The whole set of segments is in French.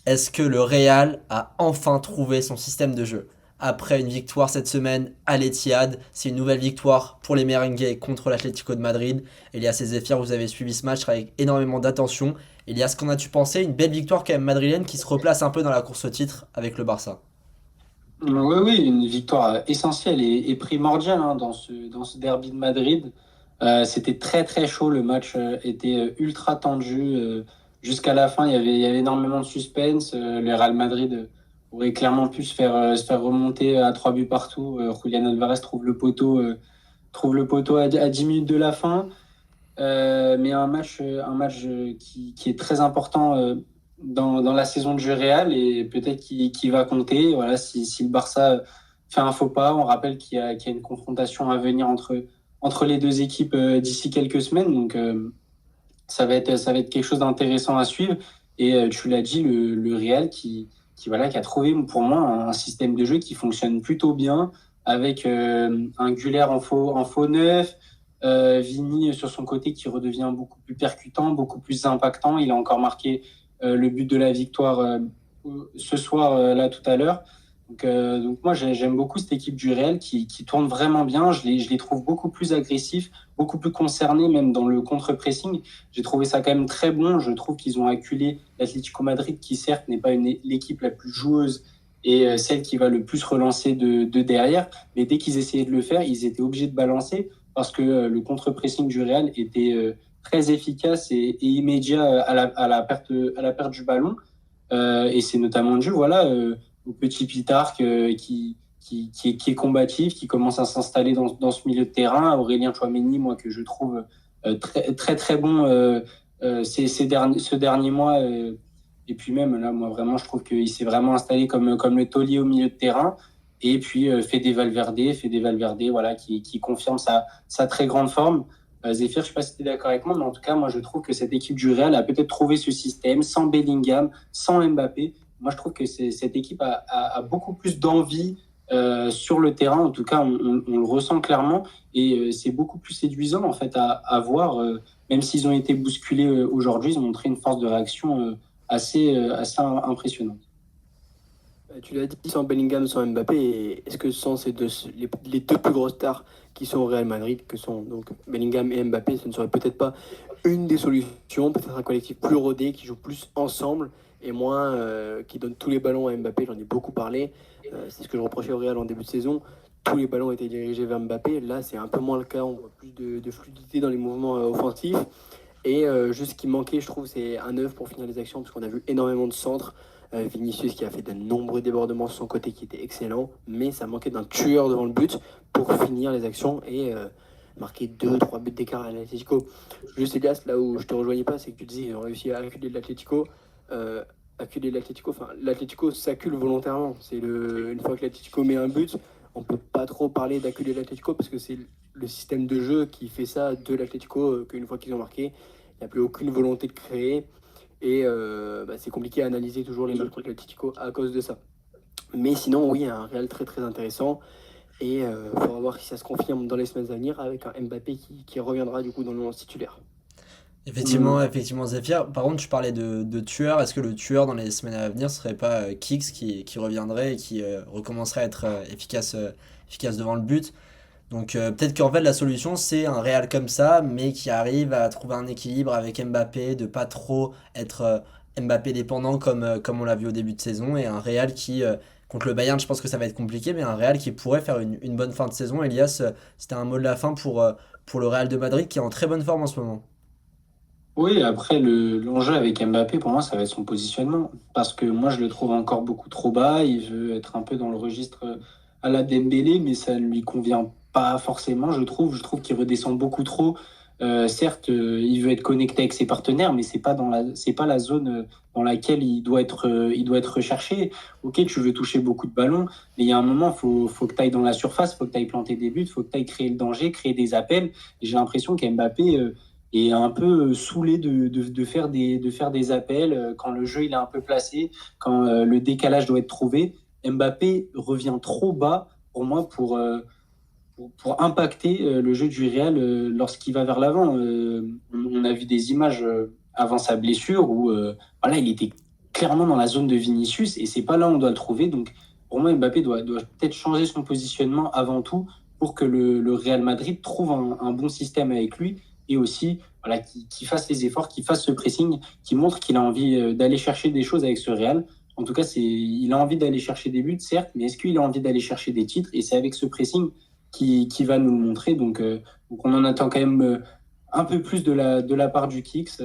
Est-ce que le Real a enfin trouvé son système de jeu? Après une victoire cette semaine à l'Etihad, c'est une nouvelle victoire pour les Merengues contre l'Atlético de Madrid. Elias et Zephyr, vous avez suivi ce match avec énormément d'attention. Elias, qu'en as-tu pensé? Une belle victoire quand même madrilène qui se replace un peu dans la course au titre avec le Barça. Oui, oui, une victoire essentielle et primordiale hein, dans ce derby de Madrid. C'était très très chaud, le match était ultra tendu jusqu'à la fin. Il y avait énormément de suspense. Le Real Madrid aurait clairement pu se faire remonter à 3 buts partout. Julian Alvarez trouve le poteau à 10 minutes de la fin. Mais un match qui est très important dans la saison de jeu réel et peut-être qui va compter. Voilà, si le Barça fait un faux pas, on rappelle qu'il y a une confrontation à venir entre les deux équipes d'ici quelques semaines. Donc, ça va être quelque chose d'intéressant à suivre. Et tu l'as dit, le Real voilà, qui a trouvé pour moi un système de jeu qui fonctionne plutôt bien avec un Güler en faux neuf, Vini sur son côté qui redevient beaucoup plus percutant, beaucoup plus impactant. Il a encore marqué le but de la victoire ce soir, là, tout à l'heure. Donc moi, j'aime beaucoup cette équipe du Real qui tourne vraiment bien. Je les trouve beaucoup plus agressifs, beaucoup plus concernés, même dans le contre-pressing. J'ai trouvé ça quand même très bon. Je trouve qu'ils ont acculé l'Atlético Madrid, qui certes n'est pas l'équipe la plus joueuse et celle qui va le plus relancer de derrière. Mais dès qu'ils essayaient de le faire, ils étaient obligés de balancer parce que le contre-pressing du Real était très efficace et immédiat à la perte du ballon. Et c'est notamment dû voilà, au petit Pitarque qui est combatif, qui commence à s'installer dans ce milieu de terrain. Aurélien Tchouaméni, moi, que je trouve très, très, très bon ce dernier mois. Et puis même là, moi, vraiment, je trouve qu'il s'est vraiment installé comme le taulier au milieu de terrain. Et puis, fait des Valverde voilà, qui confirme sa très grande forme. Zéphyr, je ne sais pas si tu es d'accord avec moi, mais en tout cas, moi, je trouve que cette équipe du Real a peut-être trouvé ce système sans Bellingham, sans Mbappé. Moi, je trouve que cette équipe a beaucoup plus d'envie sur le terrain. En tout cas, on le ressent clairement. Et c'est beaucoup plus séduisant, en fait, à voir. Même s'ils ont été bousculés aujourd'hui, ils ont montré une force de réaction assez impressionnante. Tu l'as dit, sans Bellingham, sans Mbappé, et est-ce que sans les deux plus grosses stars qui sont au Real Madrid, que sont donc Bellingham et Mbappé, ce ne serait peut-être pas une des solutions, peut-être un collectif plus rodé, qui joue plus ensemble et moins qui donne tous les ballons à Mbappé, j'en ai beaucoup parlé, c'est ce que je reprochais au Real en début de saison, tous les ballons étaient dirigés vers Mbappé, là c'est un peu moins le cas, on voit plus de fluidité dans les mouvements offensifs, et juste ce qui manquait, je trouve, c'est un œuf pour finir les actions, parce qu'on a vu énormément de centres. Vinicius qui a fait de nombreux débordements sur son côté qui était excellent, mais ça manquait d'un tueur devant le but pour finir les actions et marquer 2 3 buts d'écart à l'Atlético. Juste Elias, là où je te rejoignais pas, c'est que tu disais ils ont réussi à acculer l'Atlético. Euh, Acculer l'Atlético, enfin l'Atlético s'accule volontairement. Une fois que l'Atlético met un but, on peut pas trop parler d'acculer l'Atlético parce que c'est le système de jeu qui fait ça de l'Atlético, qu'une fois qu'ils ont marqué, il n'y a plus aucune volonté de créer. Et c'est compliqué à analyser toujours les matchs contre l'Atlético à cause de ça. Mais sinon, oui, un Real très très intéressant. Et il faudra voir si ça se confirme dans les semaines à venir avec un Mbappé qui reviendra du coup dans le 11 titulaire. Effectivement, effectivement, Zephyr. Par contre, tu parlais de tueur. Est-ce que le tueur dans les semaines à venir serait pas Kix qui reviendrait et qui recommencerait à être efficace devant le but? Donc peut-être qu'en fait la solution c'est un Real comme ça, mais qui arrive à trouver un équilibre avec Mbappé, de pas trop être Mbappé dépendant comme on l'a vu au début de saison, et un Real qui, contre le Bayern je pense que ça va être compliqué, mais un Real qui pourrait faire une bonne fin de saison. Elias, c'était un mot de la fin pour le Real de Madrid qui est en très bonne forme en ce moment. Oui, après, l'enjeu avec Mbappé, pour moi, ça va être son positionnement. Parce que moi, je le trouve encore beaucoup trop bas. Il veut être un peu dans le registre à la Dembélé, mais ça ne lui convient pas forcément, je trouve. Je trouve qu'il redescend beaucoup trop. Certes, il veut être connecté avec ses partenaires, mais c'est pas la zone dans laquelle il doit être recherché. Ok, tu veux toucher beaucoup de ballons, mais il y a un moment, faut que tu ailles dans la surface, faut que tu ailles planter des buts, faut que tu ailles créer le danger, créer des appels. Et j'ai l'impression qu'Mbappé et un peu saoulé de faire des appels quand le jeu il est un peu placé, quand le décalage doit être trouvé. Mbappé revient trop bas pour moi pour impacter le jeu du Real lorsqu'il va vers l'avant. On a vu des images avant sa blessure où voilà, il était clairement dans la zone de Vinicius et c'est pas là où on doit le trouver. Donc, pour moi, Mbappé doit peut-être changer son positionnement avant tout pour que le Real Madrid trouve un bon système avec lui et aussi voilà, qu'il fasse les efforts, qu'il fasse ce pressing, qu'il montre qu'il a envie d'aller chercher des choses avec ce Real. En tout cas, il a envie d'aller chercher des buts, certes, mais est-ce qu'il a envie d'aller chercher des titres? Et c'est avec ce pressing qui va nous le montrer. Donc on en attend quand même un peu plus de la part du Kicks.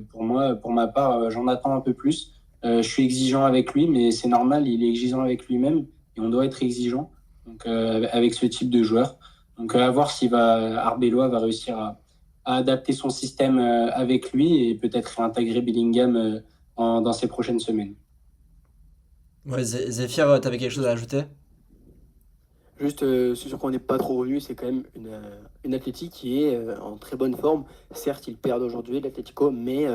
Pour moi, pour ma part, j'en attends un peu plus. Je suis exigeant avec lui, mais c'est normal, il est exigeant avec lui-même et on doit être exigeant donc, avec ce type de joueur. Donc à voir si Arbeloa va réussir à adapter son système avec lui et peut-être réintégrer Bellingham dans ces prochaines semaines. Ouais, Zéphyr, t'avais quelque chose à ajouter? Juste, ce sur quoi on n'est pas trop revenu, c'est quand même une Atleti qui est en très bonne forme. Certes, ils perdent aujourd'hui, l'Atlético, mais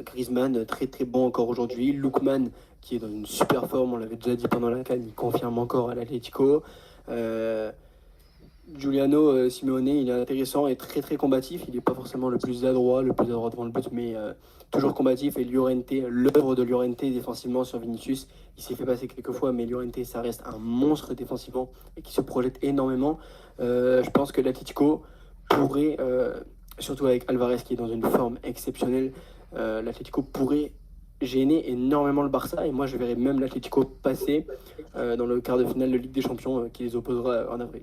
Griezmann, très très bon encore aujourd'hui. Lookman, qui est dans une super forme, on l'avait déjà dit pendant la CAN, il confirme encore à l'Atlético. Giuliano Simeone, il est intéressant et très très combatif. Il n'est pas forcément le plus adroit devant le but, mais toujours combatif. Et Llorente, l'œuvre de Llorente défensivement sur Vinicius, il s'est fait passer quelques fois, mais Llorente, ça reste un monstre défensivement et qui se projette énormément. Je pense que l'Atlético pourrait, surtout avec Alvarez qui est dans une forme exceptionnelle, l'Atlético pourrait gêner énormément le Barça et moi je verrais même l'Atlético passer dans le quart de finale de Ligue des Champions qui les opposera en avril.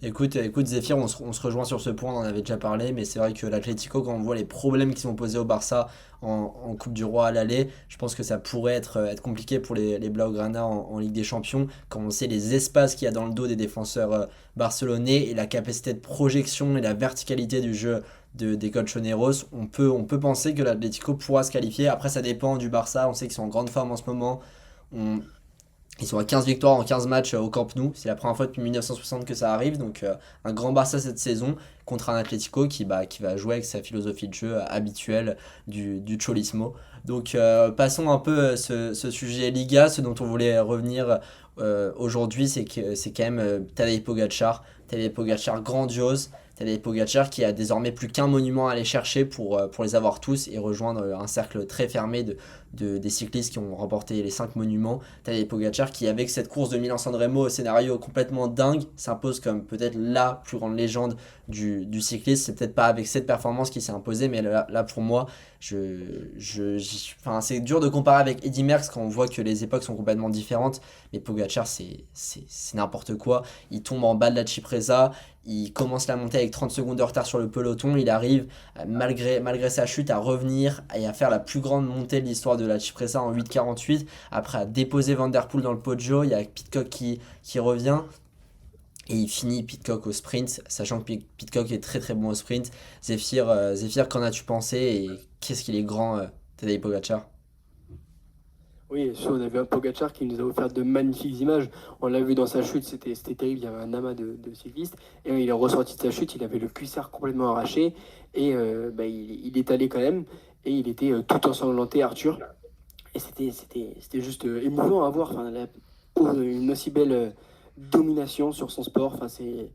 Écoute Zéphyr, on se rejoint sur ce point, on en avait déjà parlé, mais c'est vrai que l'Atlético, quand on voit les problèmes qui sont posés au Barça en Coupe du Roi à l'aller, je pense que ça pourrait être compliqué pour les Blaugrana en Ligue des Champions, quand on sait les espaces qu'il y a dans le dos des défenseurs barcelonais et la capacité de projection et la verticalité du jeu des Colchoneros, on peut penser que l'Atlético pourra se qualifier. Après, ça dépend du Barça, on sait qu'ils sont en grande forme en ce moment. Ils sont à 15 victoires en 15 matchs au Camp Nou. C'est la première fois depuis 1960 que ça arrive. Donc un grand Barça cette saison contre un Atlético qui va jouer avec sa philosophie de jeu habituelle du Cholismo. Donc passons un peu ce sujet Liga. Ce dont on voulait revenir aujourd'hui, c'est quand même Tadej Pogacar. Tadej Pogacar grandiose. Tadej Pogacar qui a désormais plus qu'un monument à aller chercher pour les avoir tous et rejoindre un cercle très fermé des cyclistes qui ont remporté les 5 monuments. Tadej Pogacar qui, avec cette course de Milan-San Remo au scénario complètement dingue, s'impose comme peut-être la plus grande légende du cyclisme. C'est peut-être pas avec cette performance qu'il s'est imposé, mais là pour moi, c'est dur de comparer avec Eddy Merckx quand on voit que les époques sont complètement différentes, mais Pogacar c'est n'importe quoi. Il tombe en bas de la Cipresa, il commence la montée avec 30 secondes de retard sur le peloton, il arrive malgré sa chute à revenir et à faire la plus grande montée de l'histoire de la Cipresa en 8,48, après à déposer Van Der Poel dans le Poggio, il y a Pidcock qui revient. Et il finit Pidcock au sprint, sachant que Pidcock est très très bon au sprint. Zéphyr, qu'en as-tu pensé et qu'est-ce qu'il est grand, Tadej Pogacar? Oui, on a vu un Pogacar qui nous a offert de magnifiques images. On l'a vu dans sa chute, c'était terrible, il y avait un amas de cyclistes. Et il est ressorti de sa chute, il avait le cuissard complètement arraché. Et il est allé quand même. Et il était tout ensanglanté, Arthur. Et c'était juste émouvant à voir. Enfin, une aussi belle domination sur son sport. Enfin, c'est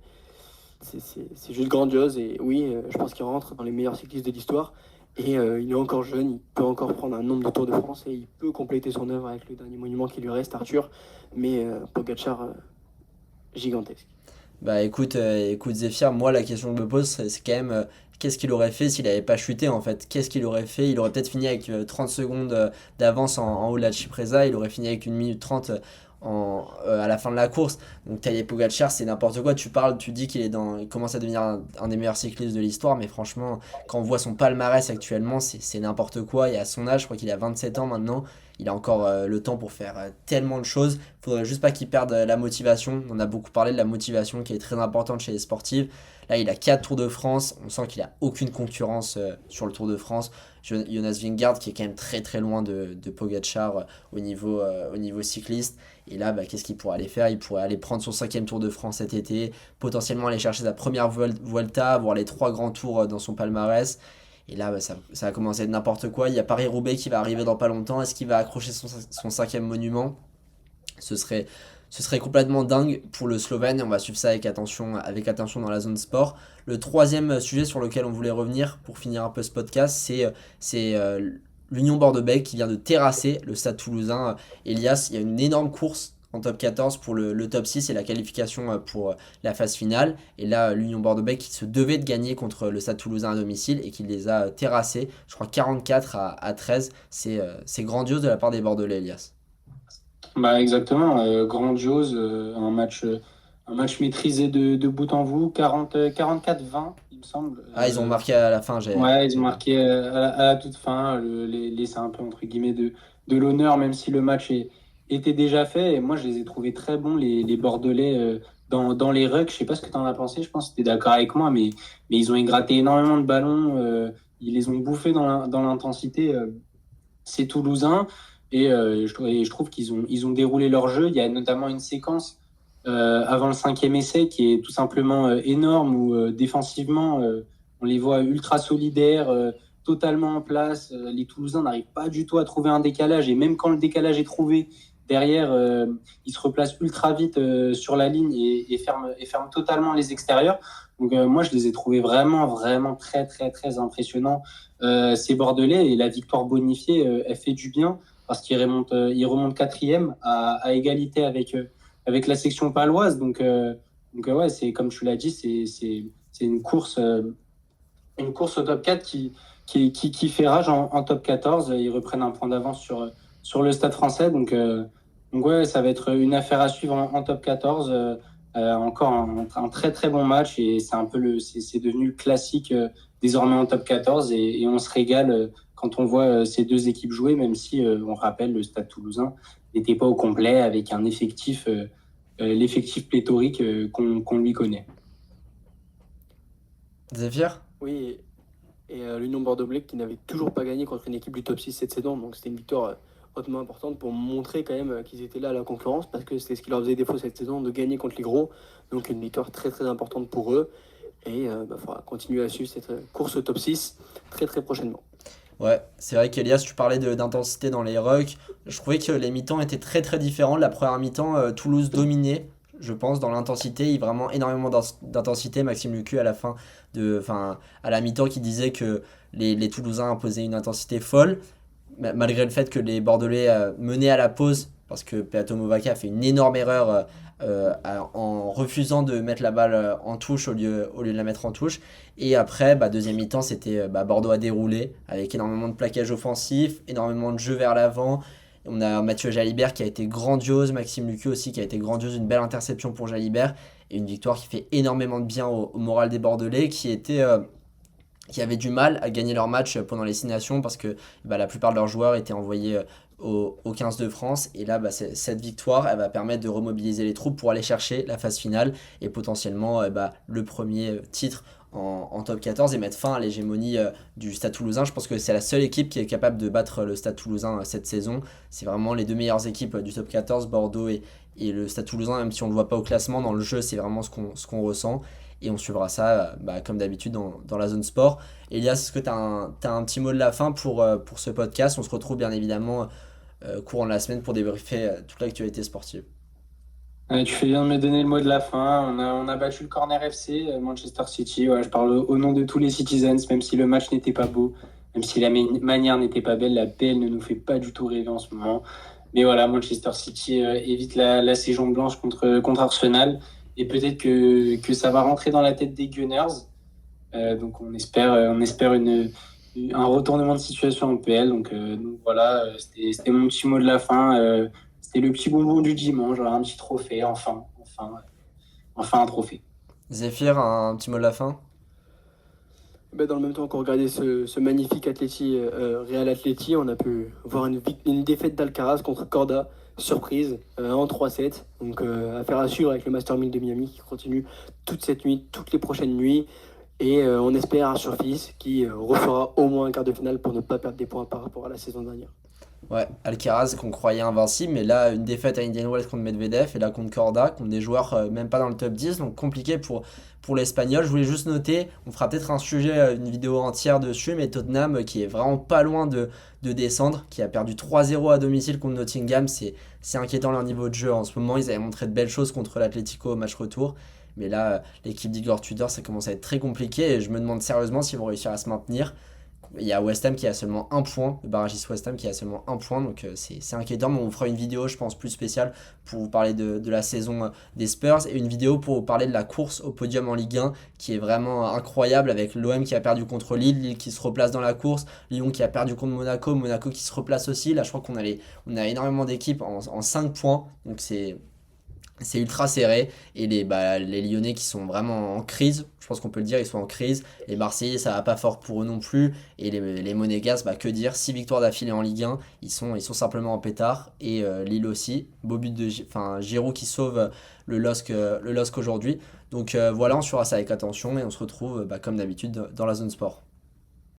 juste grandiose. Et oui, je pense qu'il rentre dans les meilleurs cyclistes de l'histoire. Et il est encore jeune, il peut encore prendre un nombre de Tours de France et il peut compléter son œuvre avec le dernier monument qui lui reste, Arthur. Mais Pogacar, gigantesque. Bah écoute Zéphyr, moi la question que je me pose c'est quand même qu'est-ce qu'il aurait fait s'il n'avait pas chuté en fait? Qu'est-ce qu'il aurait fait? Il aurait peut-être fini avec 30 secondes d'avance en haut de la Cipresa, il aurait fini avec 1 minute 30 à la fin de la course. Donc Tadej Pogacar c'est n'importe quoi. Tu dis il commence à devenir un des meilleurs cyclistes de l'histoire, mais franchement quand on voit son palmarès actuellement c'est n'importe quoi. Et à son âge, je crois qu'il a 27 ans maintenant, il a encore le temps pour faire tellement de choses. Faudrait juste pas qu'il perde la motivation. On a beaucoup parlé de la motivation qui est très importante chez les sportifs. Là, il a 4 Tours de France. On sent qu'il a aucune concurrence sur le Tour de France. Jonas Vingegaard qui est quand même très très loin de Pogacar au niveau cycliste. Et là, qu'est-ce qu'il pourrait aller faire? Il pourrait aller prendre son 5e Tour de France cet été, potentiellement aller chercher sa première Vuelta, avoir les 3 grands tours dans son palmarès. Et là, ça va commencer à être n'importe quoi. Il y a Paris-Roubaix qui va arriver dans pas longtemps. Est-ce qu'il va accrocher son 5e monument? Ce serait complètement dingue pour le Slovène. On va suivre ça avec attention dans la zone sport. Le troisième sujet sur lequel on voulait revenir pour finir un peu ce podcast, c'est l'Union Bordeaux-Bègles qui vient de terrasser le Stade Toulousain. Elias, il y a une énorme course en top 14 pour le top 6 et la qualification pour la phase finale. Et là, l'Union Bordeaux-Bègles qui se devait de gagner contre le Stade Toulousain à domicile et qui les a terrassés, je crois 44 à 13. C'est grandiose de la part des Bordelais, Elias. Bah exactement, grandiose, un match maîtrisé de bout en bout, 44-20, il me semble. Ah, ils ont marqué à la fin, Ouais, ils ont marqué à la toute fin, laissé un peu entre guillemets de l'honneur, même si le match était déjà fait. Et moi, je les ai trouvés très bons, les Bordelais, dans les rucks. Je sais pas ce que tu en as pensé, je pense que tu es d'accord avec moi, mais ils ont égraté énormément de ballons, ils les ont bouffés dans l'intensité. Ces Toulousains. Et je trouve qu'ils ont déroulé leur jeu. Il y a notamment une séquence avant le 5e essai qui est tout simplement énorme où défensivement, on les voit ultra solidaires, totalement en place. Les Toulousains n'arrivent pas du tout à trouver un décalage. Et même quand le décalage est trouvé, derrière, ils se replacent ultra vite sur la ligne et ferment totalement les extérieurs. Donc moi, je les ai trouvés vraiment, vraiment très, très, très impressionnants, ces Bordelais. Et la victoire bonifiée, elle fait du bien parce qu'ils remontent 4e à égalité avec la section paloise. Donc ouais, c'est comme tu l'as dit, c'est une course au top 4 qui fait rage en top 14. Ils reprennent un point d'avance sur le Stade Français. Donc ouais, ça va être une affaire à suivre en top 14. Encore un très très bon match et c'est devenu le classique désormais en top 14 et on se régale quand on voit ces deux équipes jouer, même si on rappelle le Stade Toulousain n'était pas au complet avec l'effectif pléthorique qu'on lui connaît. Zéphyr? Oui, et l'Union Bordeaux-Bègles qui n'avait toujours pas gagné contre une équipe du top 6 cette saison, donc c'était une victoire hautement importante pour montrer quand même qu'ils étaient là à la concurrence, parce que c'était ce qui leur faisait défaut cette saison, de gagner contre les gros, donc une victoire très très importante pour eux, et il faudra continuer à suivre cette course au top 6 très très prochainement. Ouais, c'est vrai qu'Elias, tu parlais d'intensité dans les rucks. Je trouvais que les mi-temps étaient très très différents. La première mi-temps, Toulouse dominait, je pense, dans l'intensité. Il y a vraiment énormément d'intensité. Maxime Lucu à la fin à la mi-temps qui disait que les Toulousains imposaient une intensité folle, malgré le fait que les Bordelais menaient à la pause, parce que Peato Movaca a fait une énorme erreur en refusant de mettre la balle en touche au lieu de la mettre en touche. Et après, deuxième mi-temps, c'était Bordeaux a déroulé avec énormément de plaquage offensif, énormément de jeux vers l'avant. On a Mathieu Jalibert qui a été grandiose, Maxime Lucu aussi qui a été grandiose, une belle interception pour Jalibert et une victoire qui fait énormément de bien au moral des Bordelais qui avaient du mal à gagner leur match pendant les 6 nations parce que la plupart de leurs joueurs étaient envoyés au 15 de France. Et là, cette victoire, elle va permettre de remobiliser les troupes pour aller chercher la phase finale et potentiellement le premier titre en top 14 et mettre fin à l'hégémonie du Stade Toulousain. Je pense que c'est la seule équipe qui est capable de battre le Stade Toulousain cette saison. C'est vraiment les deux meilleures équipes du top 14, Bordeaux et le Stade Toulousain, même si on ne le voit pas au classement, dans le jeu, c'est vraiment ce qu'on ressent. Et on suivra ça comme d'habitude dans la zone sport. Elias, est-ce que tu as un petit mot de la fin pour ce podcast? On se retrouve bien évidemment courant de la semaine pour débriefer toute l'actualité sportive. Tu fais bien de me donner le mot de la fin. On a battu le Corner FC, Manchester City. Ouais, je parle au nom de tous les Citizens, même si le match n'était pas beau, même si la manière n'était pas belle. La PL ne nous fait pas du tout rêver en ce moment. Mais voilà, Manchester City évite la saison blanche contre Arsenal. Et peut-être que ça va rentrer dans la tête des Gunners. Donc on espère un retournement de situation en PL. Donc voilà, c'était mon petit mot de la fin. C'était le petit bonbon du dimanche, voilà, un petit trophée, enfin un trophée. Zéphyr, un petit mot de la fin? Dans le même temps qu'on regardait ce magnifique Real Atleti, on a pu voir une défaite d'Alcaraz contre Corda, surprise, en 3-7. Donc affaire à suivre avec le Master 1000 de Miami qui continue toute cette nuit, toutes les prochaines nuits. Et on espère un surfils qui refera au moins un quart de finale pour ne pas perdre des points par rapport à la saison dernière. Ouais, Alcaraz qu'on croyait invincible, mais là une défaite à Indian Wells contre Medvedev et là contre Corda, contre des joueurs même pas dans le top 10, donc compliqué pour l'Espagnol. Je voulais juste noter, on fera peut-être un sujet, une vidéo entière dessus, mais Tottenham qui est vraiment pas loin de descendre, qui a perdu 3-0 à domicile contre Nottingham, c'est inquiétant leur niveau de jeu en ce moment. Ils avaient montré de belles choses contre l'Atlético au match retour, mais là l'équipe d'Igor Tudor ça commence à être très compliqué et je me demande sérieusement s'ils vont réussir à se maintenir Il y a West Ham qui a seulement un point, le barragiste West Ham qui a seulement un point, donc c'est inquiétant. Mais on fera une vidéo, je pense, plus spéciale pour vous parler de la saison des Spurs et une vidéo pour vous parler de la course au podium en Ligue 1 qui est vraiment incroyable avec l'OM qui a perdu contre Lille, Lille qui se replace dans la course, Lyon qui a perdu contre Monaco, Monaco qui se replace aussi. Là, je crois on a énormément d'équipes en 5 points, donc c'est ultra serré et les Lyonnais qui sont vraiment en crise, je pense qu'on peut le dire, ils sont en crise. Les Marseillais, ça va pas fort pour eux non plus. Et les Monégasques, que dire, 6 victoires d'affilée en Ligue 1, ils sont simplement en pétard. Et Lille aussi, beau but de Giroud qui sauve le LOSC aujourd'hui. Donc voilà, on suivra ça avec attention et on se retrouve comme d'habitude dans la zone sport.